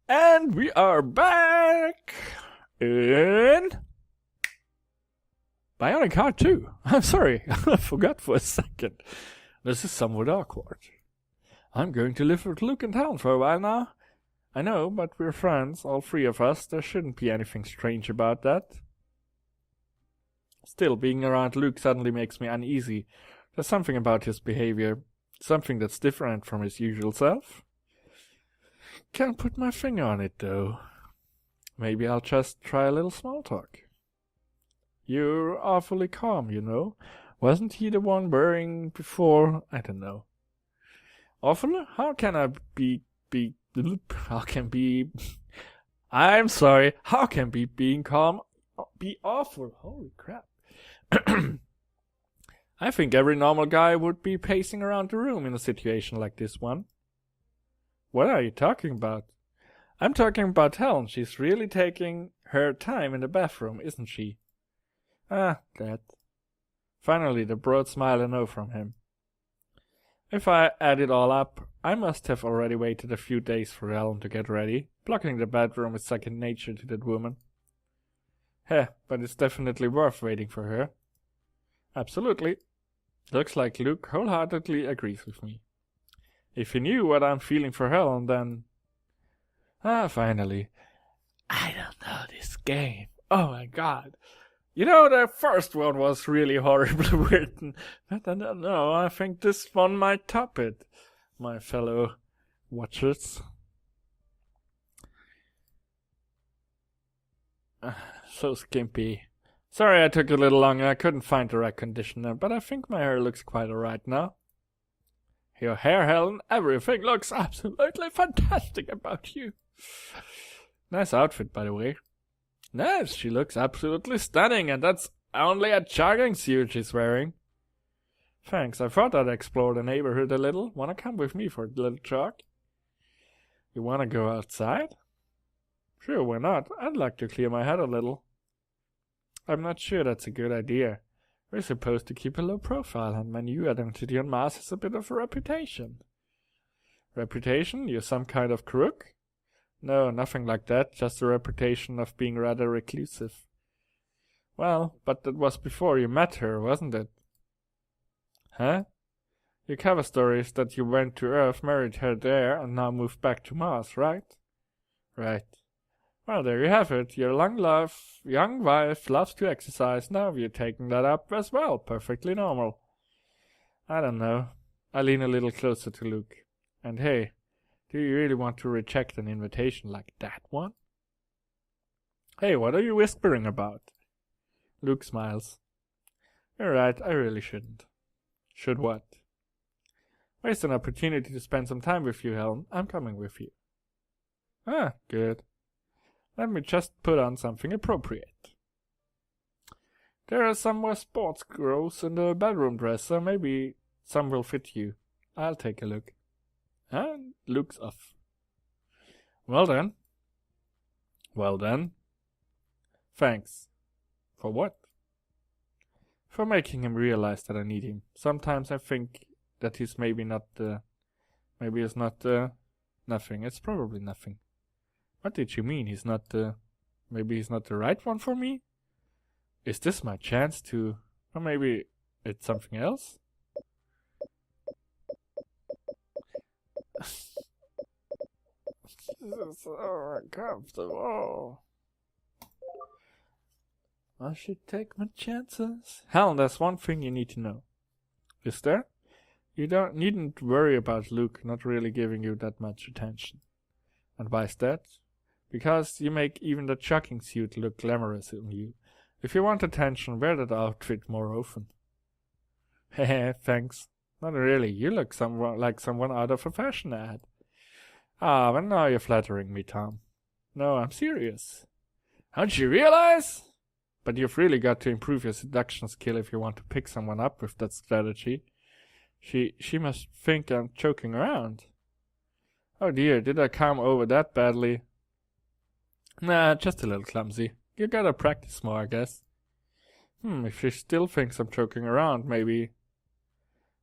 And we are back in Bionic Heart 2. I'm sorry, I forgot for a second. This is somewhat awkward. I'm going to live with Luke in town for a while now. I know, but we're friends, all three of us. There shouldn't be anything strange about that. Still, being around Luke suddenly makes me uneasy. There's something about his behavior, something that's different from his usual self. Can't put my finger on it, though. Maybe I'll just try a little small talk. You're awfully calm, you know. Wasn't he the one worrying before? I don't know. Awful? How can I I'm sorry. How can being calm be awful? Holy crap. I think every normal guy would be pacing around the room in a situation like this one. What are you talking about? I'm talking about Helen. She's really taking her time in the bathroom, isn't she? Ah, that. Finally, the broad smile I know from him. If I add it all up, I must have already waited a few days for Helen to get ready. Blocking the bedroom is second nature to that woman. Heh, but it's definitely worth waiting for her. Absolutely. Looks like Luke wholeheartedly agrees with me. If he knew what I'm feeling for Helen, then... finally. I don't know this game. Oh my god. You know, the first one was really horribly written. But I don't know, I think this one might top it, my fellow watchers. So skimpy. Sorry I took a little longer, I couldn't find the right conditioner, but I think my hair looks quite alright now. Your hair, Helen, everything looks absolutely fantastic about you. Nice outfit, by the way. Nice, she looks absolutely stunning, and that's only a jogging suit she's wearing. Thanks, I thought I'd explore the neighborhood a little. Wanna come with me for a little jog? You wanna go outside? Sure, why not? I'd like to clear my head a little. I'm not sure that's a good idea. We're supposed to keep a low profile, and my new identity on Mars has a bit of a reputation. Reputation? You're some kind of crook? No, nothing like that, just a reputation of being rather reclusive. Well, but that was before you met her, wasn't it? Huh? Your cover story is that you went to Earth, married her there, and now moved back to Mars, right? Right. Well, there you have it. Your young wife loves to exercise. Now you're taking that up as well. Perfectly normal. I don't know. I lean a little closer to Luke. And hey, do you really want to reject an invitation like that one? Hey, what are you whispering about? Luke smiles. You're right, I really shouldn't. Should what? Waste an opportunity to spend some time with you, Helen. I'm coming with you. Ah, good. Let me just put on something appropriate. There are some more sports clothes in the bedroom dresser. Maybe some will fit you. I'll take a look. And Luke's off. Well then. Thanks. For what? For making him realize that I need him. Sometimes I think that he's maybe it's not nothing. It's probably nothing. What did you mean? Maybe he's not the right one for me? Is this my chance to... Or maybe it's something else? This is so uncomfortable. I should take my chances. Helen, there's one thing you need to know. Is there? You needn't worry about Luke not really giving you that much attention. And why is that? Because you make even the jogging suit look glamorous on you. If you want attention, wear that outfit more often. Heh, thanks. Not really. You look like someone out of a fashion ad. Ah, well now you're flattering me, Tom. No, I'm serious. Don't you realize? But you've really got to improve your seduction skill if you want to pick someone up with that strategy. She must think I'm joking around. Oh dear, did I come over that badly? Nah, just a little clumsy. You gotta practice more, I guess. If she still thinks I'm joking around, maybe...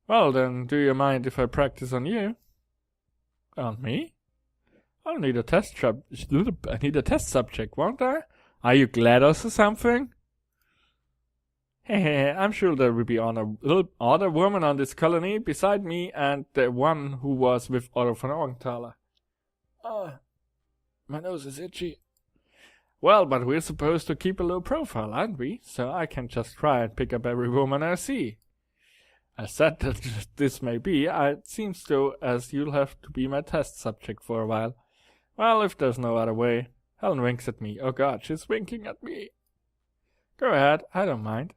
Well then, do you mind if I practice on you? On me? I'll need a test I need a test subject, won't I? Are you GLaDOS or something? Hehe, I'm sure there will be other women on this colony beside me and the one who was with Otto von Augenthaler. My nose is itchy. Well, but we're supposed to keep a low profile, aren't we? So I can just try and pick up every woman I see. As sad that this may be, it seems though as you'll have to be my test subject for a while. Well, if there's no other way. Helen winks at me. Oh god, she's winking at me. Go ahead, I don't mind.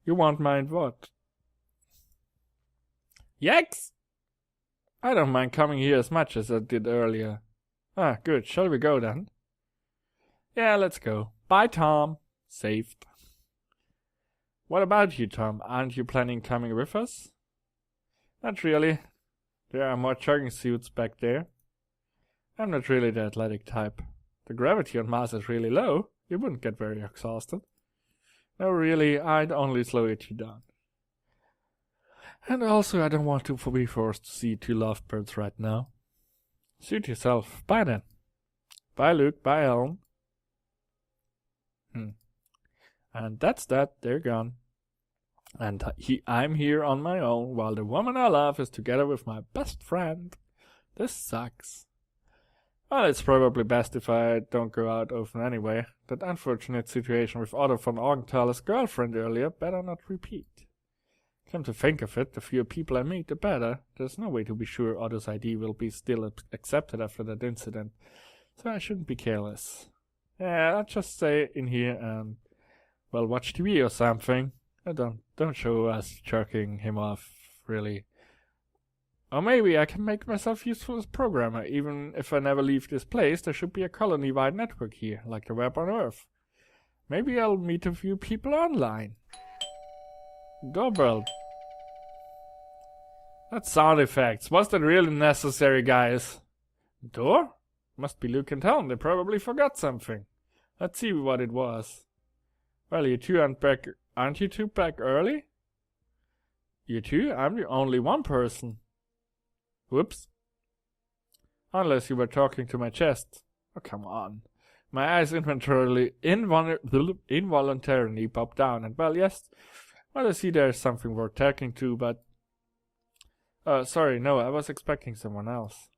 You won't mind what? Yikes! I don't mind coming here as much as I did earlier. Ah, good. Shall we go then? Yeah, let's go. Bye, Tom. Saved. What about you, Tom? Aren't you planning coming with us? Not really. There are more jogging suits back there. I'm not really the athletic type. The gravity on Mars is really low. You wouldn't get very exhausted. No, really, I'd only slow you down. And also, I don't want to be forced to see two lovebirds right now. Suit yourself. Bye then. Bye, Luke. Bye, Helen. And that's that. They're gone. And I'm here on my own, while the woman I love is together with my best friend. This sucks. Well, it's probably best if I don't go out often anyway. That unfortunate situation with Otto von Augenthaler's girlfriend earlier better not repeat. Come to think of it, the fewer people I meet, the better. There's no way to be sure Otto's ID will be still accepted after that incident, so I shouldn't be careless. Yeah, I'll just stay in here and, well, watch TV or something. Don't show us jerking him off, really. Or maybe I can make myself useful as programmer. Even if I never leave this place, there should be a colony-wide network here, like the web on Earth. Maybe I'll meet a few people online. Doorbell. That's sound effects. Was that really necessary, guys? Door? Must be Luke and Helen. They probably forgot something. Let's see what it was. Well, you two aren't you two back early? You two? I'm the only one person. Whoops. Unless you were talking to my chest. Oh, come on. My eyes involuntarily popped down, and well, yes, well, I see there's something worth talking to, but... sorry, no, I was expecting someone else.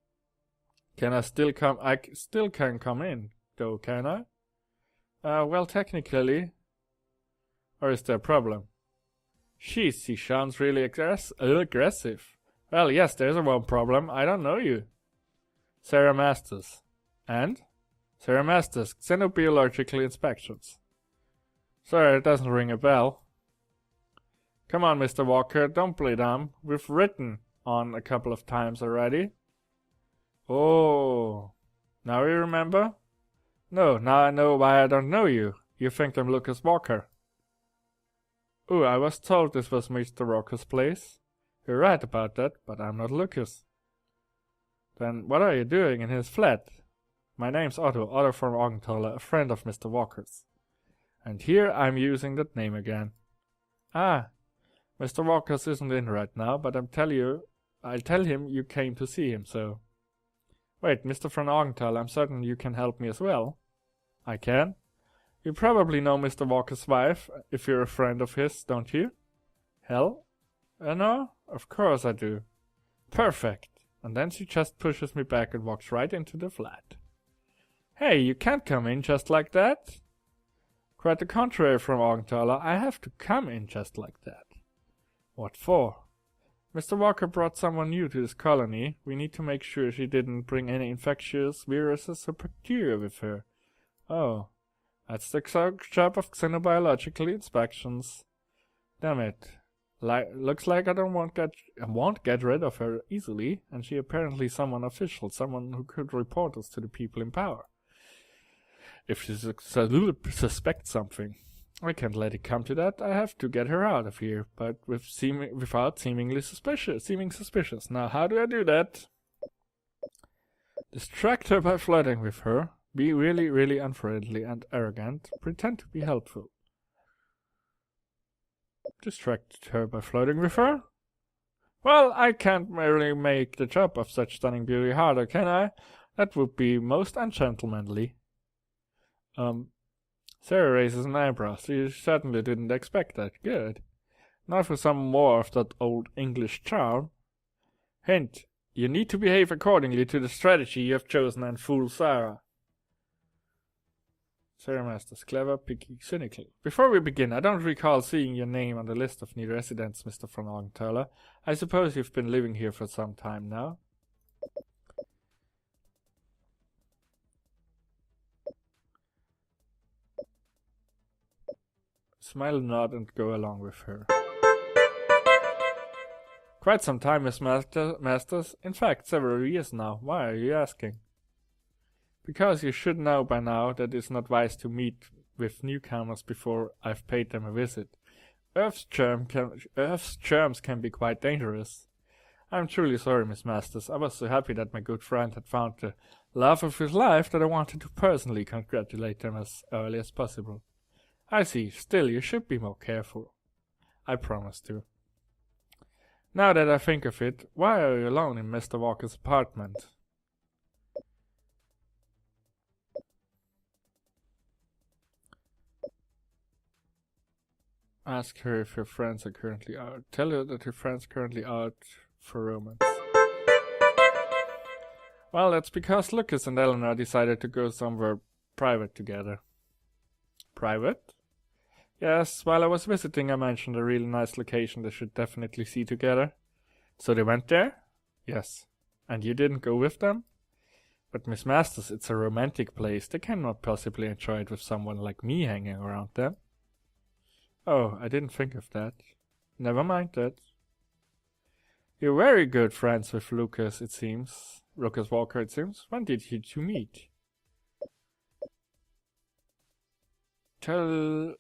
Can I still come? I still can come in, though, can I? Well, technically. Or is there a problem? She sounds really aggressive. Well, yes, there's one problem. I don't know you. Sarah Masters. And? Sarah Masters, xenobiological inspections. Sorry, it doesn't ring a bell. Come on, Mr. Walker, don't play dumb. We've written on a couple of times already. Oh, now you remember? No, now I know why I don't know you. You think I'm Lucas Walker. Oh, I was told this was Mr. Walker's place. You're right about that, but I'm not Lucas. Then what are you doing in his flat? My name's Otto von Augenthaler, a friend of Mr. Walker's. And here I'm using that name again. Ah, Mr. Walker's isn't in right now, but I'll tell him you came to see him, so... Wait, Mr. von Augenthaler, I'm certain you can help me as well. I can? You probably know Mr. Walker's wife, if you're a friend of his, don't you? Hell? No? Of course I do. Perfect. And then she just pushes me back and walks right into the flat. Hey, you can't come in just like that. Quite the contrary from Augenthaler, I have to come in just like that. What for? Mr. Walker brought someone new to this colony. We need to make sure she didn't bring any infectious viruses or bacteria with her. Oh, that's the job of xenobiological inspections. Damn it. Looks like I won't get rid of her easily, and she apparently someone official, someone who could report us to the people in power. If she suspects something. I can't let it come to that. I have to get her out of here, but without seeming suspicious. Now, how do I do that? Distract her by flirting with her. Be really, really unfriendly and arrogant. Pretend to be helpful. Distract her by flirting with her? Well, I can't really make the job of such stunning beauty harder, can I? That would be most ungentlemanly. Sarah raises an eyebrow. She certainly didn't expect that. Good. Now for some more of that old English charm. Hint, you need to behave accordingly to the strategy you have chosen and fool Sarah. Sarah Masters, clever, picky, cynical. Before we begin, I don't recall seeing your name on the list of new residents, Mr. von Augenthaler. I suppose you've been living here for some time now. Smile, nod, and go along with her. Quite some time, Miss Masters. In fact, several years now. Why are you asking? Because you should know by now that it's not wise to meet with newcomers before I've paid them a visit. Earth's germs can be quite dangerous. I'm truly sorry, Miss Masters. I was so happy that my good friend had found the love of his life that I wanted to personally congratulate them as early as possible. I see. Still, you should be more careful. I promise to. Now that I think of it, why are you alone in Mr. Walker's apartment? Ask her if her friends are currently out. Tell her that her friends are currently out for romance. Well, that's because Lucas and Eleanor decided to go somewhere private together. Private? Yes, while I was visiting I mentioned a really nice location they should definitely see together. So they went there? Yes. And you didn't go with them? But Miss Masters, it's a romantic place. They cannot possibly enjoy it with someone like me hanging around them. Oh, I didn't think of that. Never mind that. You're very good friends with Lucas, it seems. Lucas Walker, it seems. When did you two meet? Tell...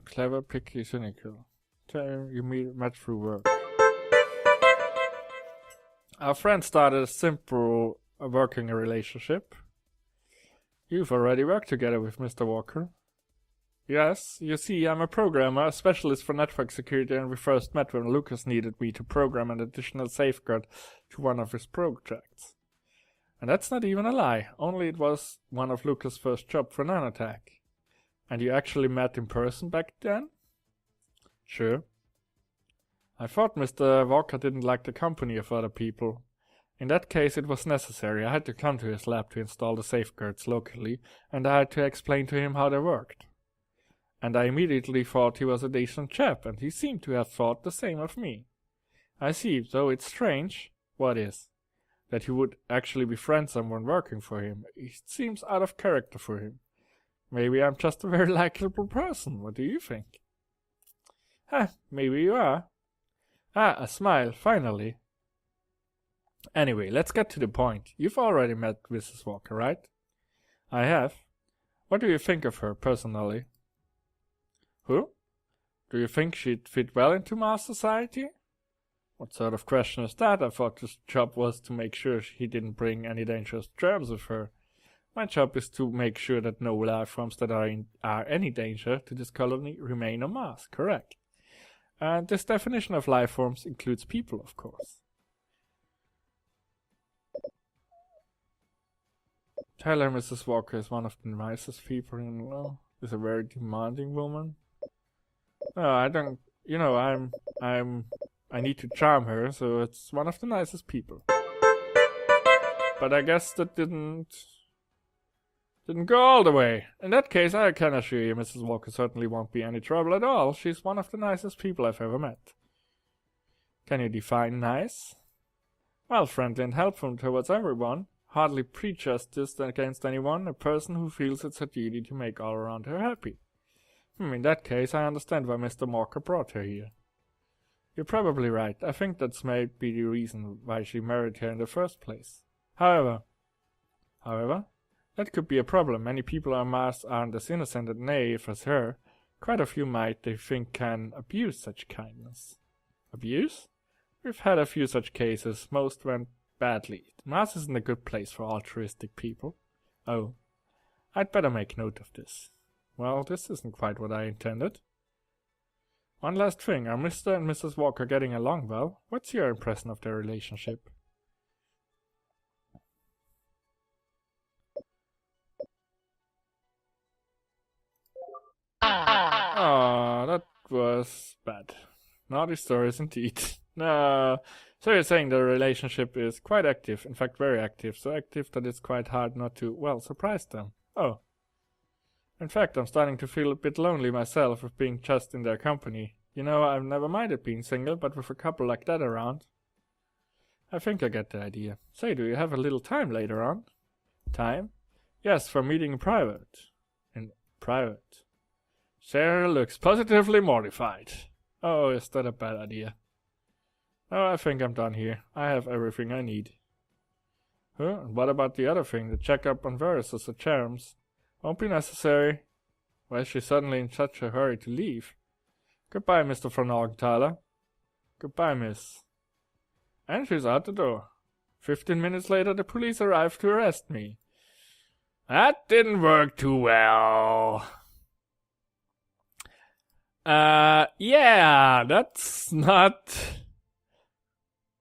Clever, picky, cynical. Tell him you met through work. Our friend started a simple working relationship. You've already worked together with Mr. Walker. Yes, you see, I'm a programmer, a specialist for network security, and we first met when Lucas needed me to program an additional safeguard to one of his projects. And that's not even a lie, only it was one of Lucas' first jobs for Nanotech. And you actually met in person back then? Sure. I thought Mr. Walker didn't like the company of other people. In that case it was necessary. I had to come to his lab to install the safeguards locally, and I had to explain to him how they worked. And I immediately thought he was a decent chap, and he seemed to have thought the same of me. I see, though it's strange. What is? That he would actually befriend someone working for him. It seems out of character for him. Maybe I'm just a very likable person. What do you think? Maybe you are. A smile, finally. Anyway, let's get to the point. You've already met Mrs. Walker, right? I have. What do you think of her, personally? Who? Do you think she'd fit well into Mars Society? What sort of question is that? I thought his job was to make sure he didn't bring any dangerous germs with her. My job is to make sure that no life forms that are any danger to this colony remain on Mars, correct? And this definition of life forms includes people, of course. Tell her Mrs. Walker is one of the nicest people you know. Is a very demanding woman. No, I don't. You know, I need to charm her, so it's one of the nicest people. But I guess that didn't go all the way. In that case, I can assure you Mrs. Walker certainly won't be any trouble at all. She's one of the nicest people I've ever met. Can you define nice? Well, friendly and helpful towards everyone. Hardly prejudiced against anyone. A person who feels it's her duty to make all around her happy. In that case, I understand why Mr. Walker brought her here. You're probably right. I think that's maybe the reason why she married her in the first place. However, that could be a problem. Many people on Mars aren't as innocent and naive as her. Quite a few might, they think, can abuse such kindness. Abuse? We've had a few such cases. Most went badly. Mars isn't a good place for altruistic people. Oh, I'd better make note of this. Well, this isn't quite what I intended. One last thing, are Mr. and Mrs. Walker getting along well? What's your impression of their relationship? Naughty stories indeed. No. So you're saying the relationship is quite active, in fact very active, so active that it's quite hard not to, well, surprise them. Oh. In fact, I'm starting to feel a bit lonely myself of being just in their company. You know, I've never minded being single, but with a couple like that around. I think I get the idea. Say, do you have a little time later on? Time? Yes, for meeting in private. In private. Sarah looks positively mortified. Oh, is that a bad idea? Oh, I think I'm done here. I have everything I need. Huh? And what about the other thing, the checkup on viruses or germs? Won't be necessary. Why is she suddenly in such a hurry to leave? Goodbye, Mr. Van Augenthaler. Goodbye, miss. And she's out the door. 15 minutes later, the police arrived to arrest me. That didn't work too well. Yeah, that's not...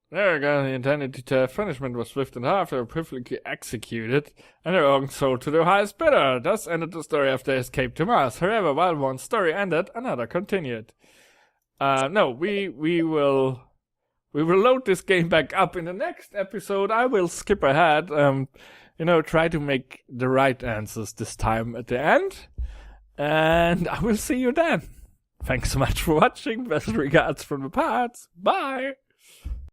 There again, the intended punishment was swift and hard. They were perfectly executed, and their organs sold to the highest bidder. Thus ended the story of their escape to Mars. However, while one story ended, another continued. No, we will load this game back up in the next episode. I will skip ahead. Try to make the right answers this time at the end, and I will see you then. Thanks so much for watching. Best regards from the parts. Bye.